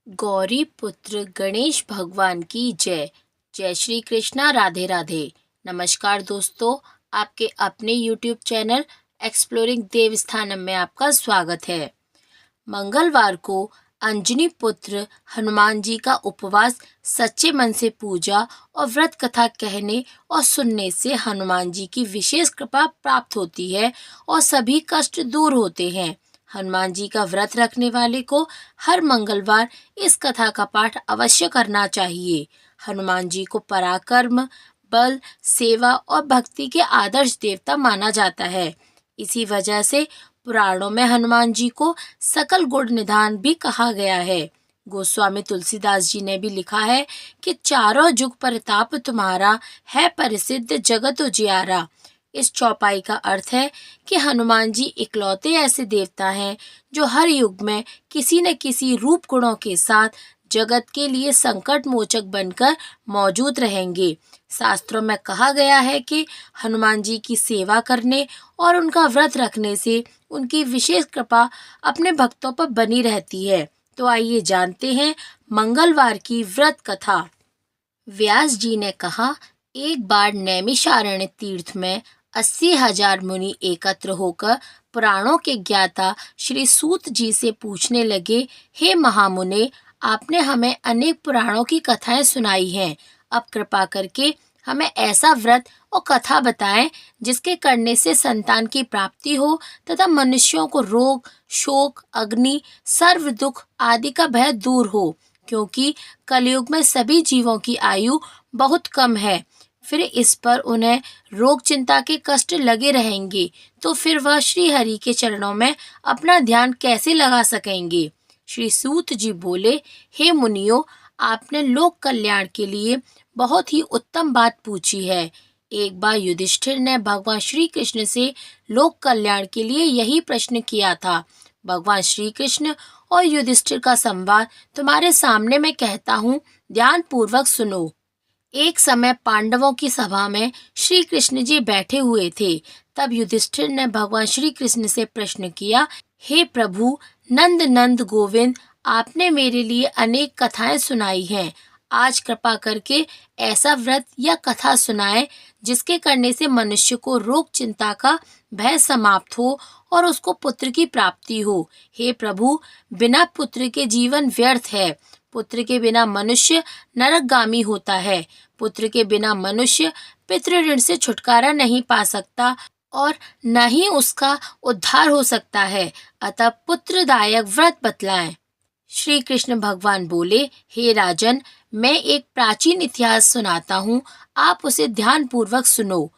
गौरी पुत्र गणेश भगवान की जय। जय श्री कृष्णा, राधे राधे। नमस्कार दोस्तों, आपके अपने YouTube चैनल एक्सप्लोरिंग देवस्थानम में आपका स्वागत है। मंगलवार को अंजनी पुत्र हनुमान जी का उपवास, सच्चे मन से पूजा और व्रत कथा कहने और सुनने से हनुमान जी की विशेष कृपा प्राप्त होती है और सभी कष्ट दूर होते हैं। हनुमान जी का व्रत रखने वाले को हर मंगलवार इस कथा का पाठ अवश्य करना चाहिए। हनुमान जी को पराक्रम, बल, सेवा और भक्ति के आदर्श देवता माना जाता है। इसी वजह से पुराणों में हनुमान जी को सकल गुण निधान भी कहा गया है। गोस्वामी तुलसीदास जी ने भी लिखा है कि चारों जुग परताप तुम्हारा, है परिसिद्ध जगत उजियारा। इस चौपाई का अर्थ है कि हनुमान जी इकलौते ऐसे देवता हैं जो हर युग में किसी न किसी रूप गुणों के साथ जगत के लिए संकट मोचक बनकर मौजूद रहेंगे। शास्त्रों में कहा गया है कि हनुमान जी की सेवा करने और उनका व्रत रखने से उनकी विशेष कृपा अपने भक्तों पर बनी रहती है। तो आइए जानते हैं मंगलवार की व्रत कथा। व्यास जी ने कहा, एक बार नैमिषारण्य तीर्थ में 80,000 मुनि एकत्र होकर पुराणों के ज्ञाता श्री सूत जी से पूछने लगे, हे महामुने, आपने हमें अनेक पुराणों की कथाएं सुनाई हैं। अब कृपा करके हमें ऐसा व्रत और कथा बताएं जिसके करने से संतान की प्राप्ति हो तथा मनुष्यों को रोग, शोक, अग्नि, सर्व दुख आदि का भय दूर हो, क्योंकि कलयुग में सभी जीवों की आयु बहुत कम है। फिर इस पर उन्हें रोग चिंता के कष्ट लगे रहेंगे, तो फिर वह श्री हरि के चरणों में अपना ध्यान कैसे लगा सकेंगे। श्री सूत जी बोले, हे मुनियों, आपने लोक कल्याण के लिए बहुत ही उत्तम बात पूछी है। एक बार युधिष्ठिर ने भगवान श्री कृष्ण से लोक कल्याण के लिए यही प्रश्न किया था। भगवान श्री कृष्ण और युधिष्ठिर का संवाद तुम्हारे सामने मैं कहता हूँ, ध्यान पूर्वक सुनो। एक समय पांडवों की सभा में श्री कृष्ण जी बैठे हुए थे। तब युधिष्ठिर ने भगवान श्री कृष्ण से प्रश्न किया, हे प्रभु नंद नंद गोविंद, आपने मेरे लिए अनेक कथाएं सुनाई हैं। आज कृपा करके ऐसा व्रत या कथा सुनाए जिसके करने से मनुष्य को रोग चिंता का भय समाप्त हो और उसको पुत्र की प्राप्ति हो। हे प्रभु, बिना पुत्र के जीवन व्यर्थ है। पुत्र के बिना मनुष्य नरकगामी होता है। पुत्र के बिना मनुष्य पितृ ऋण से छुटकारा नहीं पा सकता और न ही उसका उद्धार हो सकता है। अतः पुत्रदायक व्रत बतलाएं। श्री कृष्ण भगवान बोले, हे राजन, मैं एक प्राचीन इतिहास सुनाता हूँ, आप उसे ध्यान पूर्वक सुनो।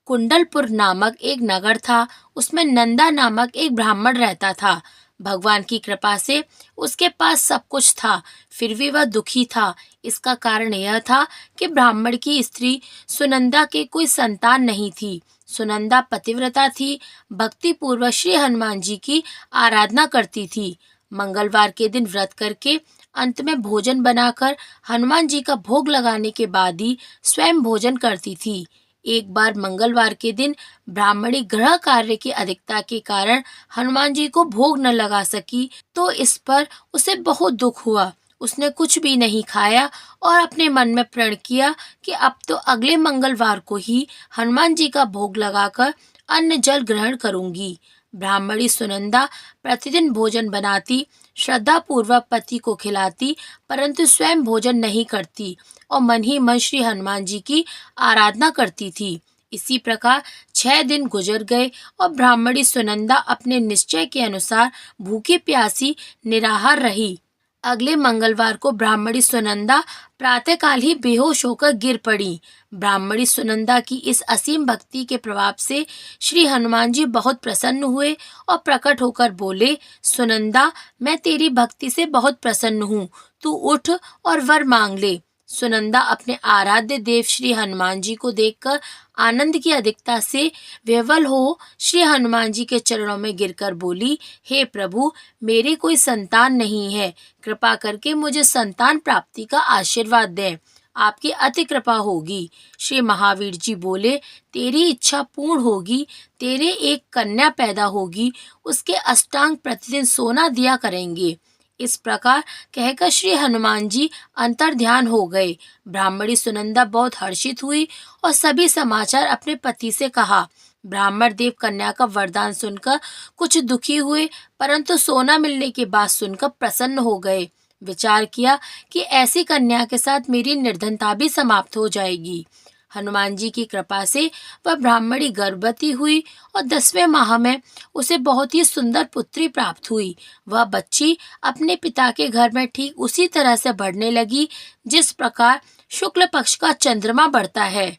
कुंडलपुर नामक एक नगर था। उसमें नंदा नामक एक ब्राह्मण रहता था। भगवान की कृपा से उसके पास सब कुछ था, फिर भी वह दुखी था। इसका कारण यह था कि ब्राह्मण की स्त्री सुनंदा के कोई संतान नहीं थी। सुनंदा पतिव्रता थी, भक्ति पूर्वक श्री हनुमान जी की आराधना करती थी। मंगलवार के दिन व्रत करके अंत में भोजन बनाकर हनुमान जी का भोग लगाने के बाद ही स्वयं भोजन करती थी। एक बार मंगलवार के दिन ब्राह्मणी गृह कार्य की अधिकता के कारण हनुमान जी को भोग न लगा सकी, तो इस पर उसे बहुत दुख हुआ। उसने कुछ भी नहीं खाया और अपने मन में प्रण किया कि अब तो अगले मंगलवार को ही हनुमान जी का भोग लगाकर अन्न जल ग्रहण करूंगी। ब्राह्मणी सुनंदा प्रतिदिन भोजन बनाती, श्रद्धा पूर्वक पति को खिलाती, परंतु स्वयं भोजन नहीं करती और मन ही मन श्री हनुमान जी की आराधना करती थी। इसी प्रकार 6 दिन गुजर गए और ब्राह्मणी सुनंदा अपने निश्चय के अनुसार भूखी प्यासी निराहार रही। अगले मंगलवार को ब्राह्मणी सुनंदा प्रातःकाल ही बेहोश होकर गिर पड़ी। ब्राह्मणी सुनंदा की इस असीम भक्ति के प्रभाव से श्री हनुमान जी बहुत प्रसन्न हुए और प्रकट होकर बोले, सुनंदा, मैं तेरी भक्ति से बहुत प्रसन्न हूँ, तू उठ और वर मांग ले। सुनंदा अपने आराध्य देव श्री हनुमान जी को देखकर आनंद की अधिकता से विह्वल हो श्री हनुमान जी के चरणों में गिरकर बोली, हे प्रभु, मेरे कोई संतान नहीं है, कृपा करके मुझे संतान प्राप्ति का आशीर्वाद दें, आपकी अति कृपा होगी। श्री महावीर जी बोले, तेरी इच्छा पूर्ण होगी, तेरे एक कन्या पैदा होगी, उसके अष्टांग प्रतिदिन सोना दिया करेंगे। इस प्रकार कहकर श्री हनुमान जी अंतर्ध्यान हो गए। ब्राह्मणी सुनंदा बहुत हर्षित हुई और सभी समाचार अपने पति से कहा। ब्राह्मण देव कन्या का वरदान सुनकर कुछ दुखी हुए, परंतु सोना मिलने की बात सुनकर प्रसन्न हो गए। विचार किया कि ऐसी कन्या के साथ मेरी निर्धनता भी समाप्त हो जाएगी। हनुमान जी की कृपा से वह ब्राह्मणी गर्भवती हुई और 10वें माह में उसे बहुत ही सुंदर पुत्री प्राप्त हुई। वह बच्ची अपने पिता के घर में ठीक उसी तरह से बढ़ने लगी जिस प्रकार शुक्ल पक्ष का चंद्रमा बढ़ता है।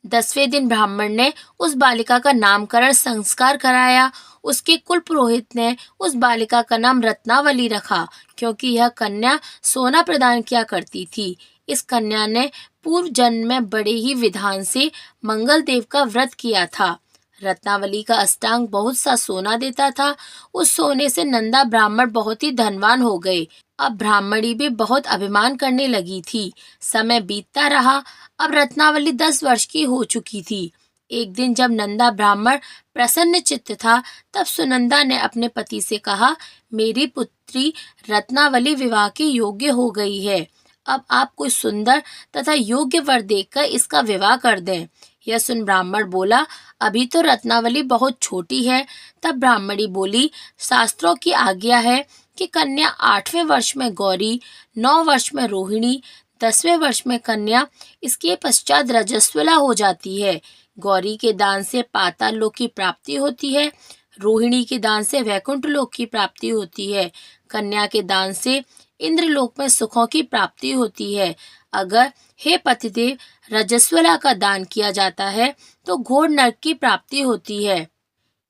10वें दिन ब्राह्मण ने उस बालिका का नामकरण संस्कार कराया। उसके कुल पुरोहित ने उस बालिका का नाम रत्नावली रखा, क्योंकि यह कन्या सोना प्रदान किया करती थी। इस कन्या ने पूर्व जन्म में बड़े ही विधान से मंगल देव का व्रत किया था। रत्नावली का अष्टांग बहुत सा सोना देता था। उस सोने से नंदा ब्राह्मण बहुत ही धनवान हो गए। अब ब्राह्मणी भी बहुत अभिमान करने लगी थी। समय बीतता रहा। अब रत्नावली 10 वर्ष की हो चुकी थी। एक दिन जब नंदा ब्राह्मण प्रसन्न चित्त था, तब सुनंदा ने अपने पति से कहा, मेरी पुत्री रत्नावली विवाह के योग्य हो गई है। अब आप कोई सुंदर तथा योग्य वर देखकर इसका विवाह कर दें। यह सुन ब्राह्मण बोला, अभी तो रत्नावली बहुत छोटी है। तब ब्राह्मणी बोली, शास्त्रों की आज्ञा है कि कन्या 8वें वर्ष में गौरी, 9 वर्ष में रोहिणी, 10वें वर्ष में कन्या, इसके पश्चात रजस्वला हो जाती है। गौरी के दान से पाताल लोक की प्राप्ति होती है, रोहिणी के दान से वैकुंठ लोक की प्राप्ति होती है, कन्या के दान से इंद्रलोक में सुखों की प्राप्ति होती है। अगर हे पतिदेव रजस्वला का दान किया जाता है तो घोर नरक की प्राप्ति होती है।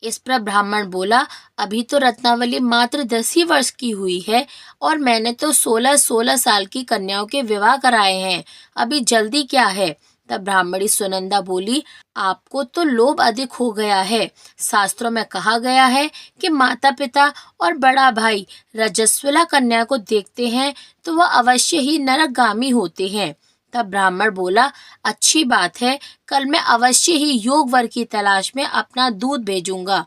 इस पर ब्राह्मण बोला, अभी तो रत्नावली मात्र 10 ही वर्ष की हुई है और मैंने तो 16-16 साल की कन्याओं के विवाह कराए हैं, अभी जल्दी क्या है। तब ब्राह्मणी सुनंदा बोली, आपको तो लोभ अधिक हो गया है। शास्त्रों में कहा गया है कि माता पिता और बड़ा भाई रजस्वला कन्या को देखते हैं तो वह अवश्य ही नरकगामी होते हैं। तब ब्राह्मण बोला, अच्छी बात है, कल मैं अवश्य ही योग वर की तलाश में अपना दूध भेजूंगा।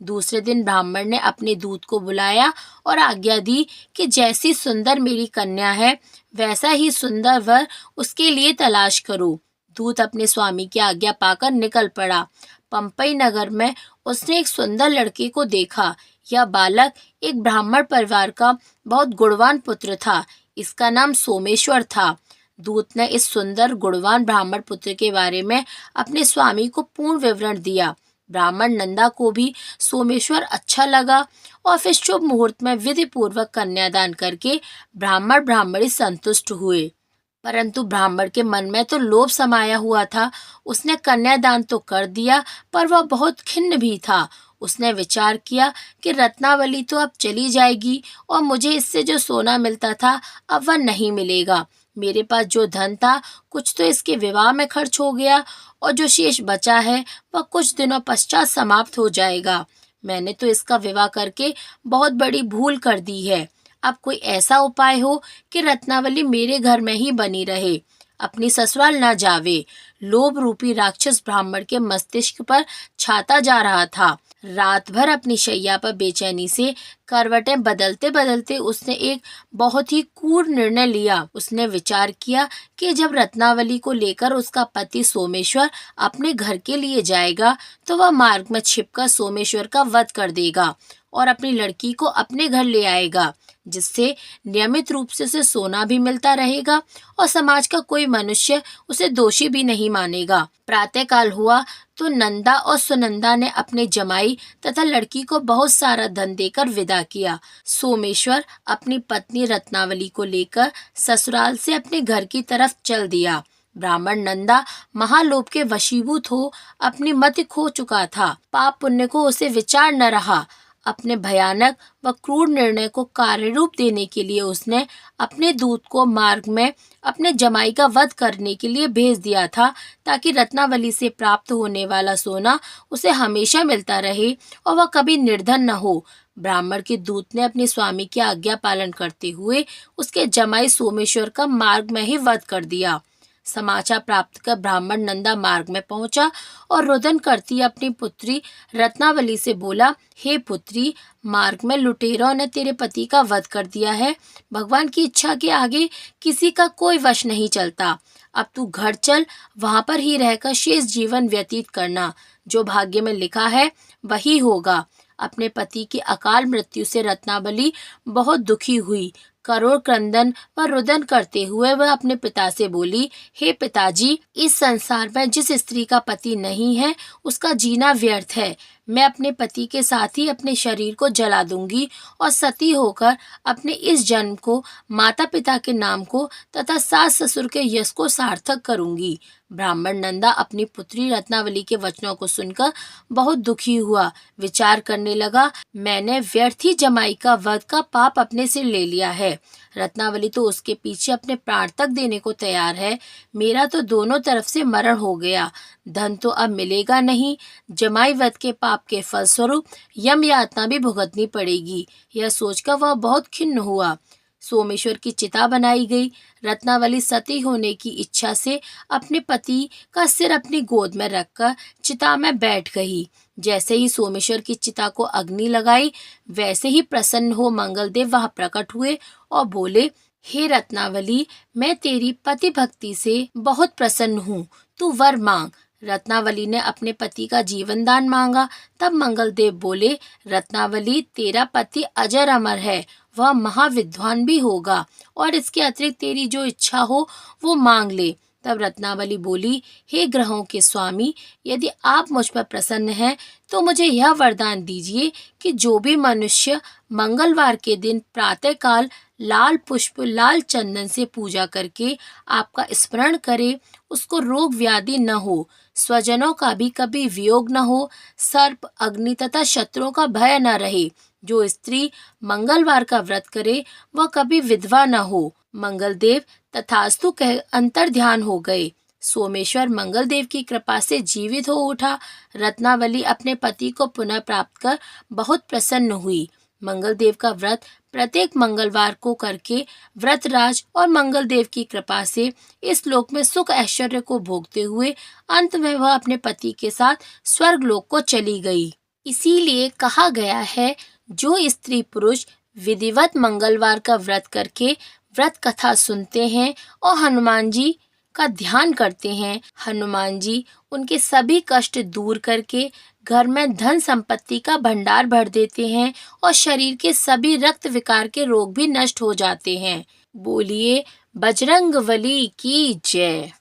दूसरे दिन ब्राह्मण ने अपने दूत को बुलाया और आज्ञा दी कि जैसी सुंदर मेरी कन्या है वैसा ही सुंदर वर उसके लिए तलाश करो। दूत अपने स्वामी की आज्ञा पाकर निकल पड़ा। पंपई नगर में उसने एक सुंदर लड़के को देखा। यह बालक एक ब्राह्मण परिवार का बहुत गुणवान पुत्र था। इसका नाम सोमेश्वर था। दूत ने इस सुंदर गुणवान ब्राह्मण पुत्र के बारे में अपने स्वामी को पूर्ण विवरण दिया। ब्राह्मण नंदा को भी सोमेश्वर अच्छा लगा और फिर शुभ मुहूर्त में विधि पूर्वक कन्यादान करके ब्राह्मण ब्राह्मणी संतुष्ट हुए। परंतु ब्राह्मण के मन में तो लोभ समाया हुआ था। उसने कन्यादान तो कर दिया, पर वह बहुत खिन्न भी था। उसने विचार किया कि रत्नावली तो अब चली जाएगी और मुझे इससे जो सोना मिलता था अब वह नहीं मिलेगा। मेरे पास जो धन था कुछ तो इसके विवाह में खर्च हो गया और जो शेष बचा है वह कुछ दिनों पश्चात समाप्त हो जाएगा। मैंने तो इसका विवाह करके बहुत बड़ी भूल कर दी है। अब कोई ऐसा उपाय हो कि रत्नावली मेरे घर में ही बनी रहे, अपनी ससुराल न जावे। लोभ रूपी राक्षस ब्राह्मण के मस्तिष्क पर छाता जा रहा था। रात भर अपनी शैया पर बेचैनी से करवटें बदलते बदलते उसने एक बहुत ही क्रूर निर्णय लिया। उसने विचार किया कि जब रत्नावली को लेकर उसका पति सोमेश्वर अपने घर के लिए जाएगा तो वह मार्ग में छिपकर सोमेश्वर का वध कर देगा और अपनी लड़की को अपने घर ले आएगा, जिससे नियमित रूप से उसे सोना भी मिलता रहेगा और समाज का कोई मनुष्य उसे दोषी भी नहीं मानेगा। प्रातःकाल हुआ तो नंदा और सुनंदा ने अपने जमाई तथा लड़की को बहुत सारा धन देकर विदा किया। सोमेश्वर अपनी पत्नी रत्नावली को लेकर ससुराल से अपने घर की तरफ चल दिया। ब्राह्मण नंदा महालोभ के वशीभूत हो अपनी मति खो चुका था। पाप पुण्य को उसे विचार न रहा। अपने भयानक व क्रूर निर्णय को कार्य रूप देने के लिए उसने अपने दूत को मार्ग में अपने जमाई का वध करने के लिए भेज दिया था, ताकि रत्नावली से प्राप्त होने वाला सोना उसे हमेशा मिलता रहे और वह कभी निर्धन न हो। ब्राह्मण के दूत ने अपने स्वामी की आज्ञा पालन करते हुए उसके जमाई सोमेश्वर का मार्ग में ही वध कर दिया। समाचार प्राप्त कर ब्राह्मण नंदा मार्ग में पहुंचा और रुदन करती अपनी पुत्री रत्नावली से बोला, हे पुत्री, मार्ग में लुटेरों ने तेरे पति का वध कर दिया है। भगवान की इच्छा के आगे किसी का कोई वश नहीं चलता। अब तू घर चल, वहां पर ही रहकर शेष जीवन व्यतीत करना। जो भाग्य में लिखा है वही होगा। अपने पति की अकाल मृत्यु से रत्नावली बहुत दुखी हुई। करोड़ क्रंदन व रुदन करते हुए वह अपने पिता से बोली, हे पिताजी, इस संसार में जिस स्त्री का पति नहीं है उसका जीना व्यर्थ है। मैं अपने पति के साथ ही अपने शरीर को जला दूंगी और सती होकर अपने इस जन्म को, माता पिता के नाम को तथा सास ससुर के यश को सार्थक करूंगी। ब्राह्मण नंदा अपनी पुत्री रत्नावली के वचनों को सुनकर बहुत दुखी हुआ। विचार करने लगा, मैंने व्यर्थ ही जमाई का वध का पाप अपने सिर ले लिया है। रत्नावली तो उसके पीछे अपने प्राण तक देने को तैयार है। मेरा तो दोनों तरफ से मरण हो गया। धन तो अब मिलेगा नहीं। जमाई वध के पाप के फलस्वरूप यम यातना भी भुगतनी पड़ेगी। यह सोचकर वह बहुत खिन्न हुआ। सोमेश्वर की चिता बनाई गई। रत्नावली सती होने की इच्छा से अपने पति का सिर अपनी गोद में रखकर चिता में बैठ गई। जैसे ही सोमेश्वर की चिता को अग्नि लगाई, वैसे ही प्रसन्न हो मंगलदेव वहां प्रकट हुए और बोले, हे रत्नावली, मैं तेरी पति भक्ति से बहुत प्रसन्न हूँ, तू वर मांग। रत्नावली ने अपने पति का जीवन दान मांगा। तब मंगलदेव बोले, रत्नावली, तेरा पति अजर अमर है, वह महाविद्वान भी होगा और इसके अतिरिक्त तेरी जो इच्छा हो वो मांग ले। तब रत्नावली बोली, हे ग्रहों के स्वामी, यदि आप मुझ पर प्रसन्न हैं तो मुझे यह वरदान दीजिए कि जो भी मनुष्य मंगलवार के दिन प्रातःकाल लाल पुष्प, लाल चंदन से पूजा करके आपका स्मरण करे, उसको रोग व्याधि न हो, स्वजनों का भी कभी वियोग न हो, सर्प, अग्नि तथा शत्रुओं का भय न रहे। जो स्त्री मंगलवार का व्रत करे वह कभी विधवा न हो। मंगलदेव तथास्तु कह अंतर ध्यान हो गए। सोमेश्वर मंगलदेव की कृपा से जीवित हो उठा। रत्नावली अपने पति को पुनः प्राप्त कर बहुत प्रसन्न हुई। मंगलदेव का व्रत प्रत्येक मंगलवार को करके व्रतराज और मंगलदेव की कृपा से इस लोक में सुख ऐश्वर्य को भोगते हुए अंत में वह अपने पति के साथ स्वर्ग लोक को चली गई। इसीलिए कहा गया है, जो स्त्री पुरुष विधिवत मंगलवार का व्रत करके व्रत कथा सुनते हैं और हनुमान जी का ध्यान करते हैं, हनुमान जी उनके सभी कष्ट दूर करके घर में धन संपत्ति का भंडार भर देते हैं और शरीर के सभी रक्त विकार के रोग भी नष्ट हो जाते हैं। बोलिए बजरंगबली की जय।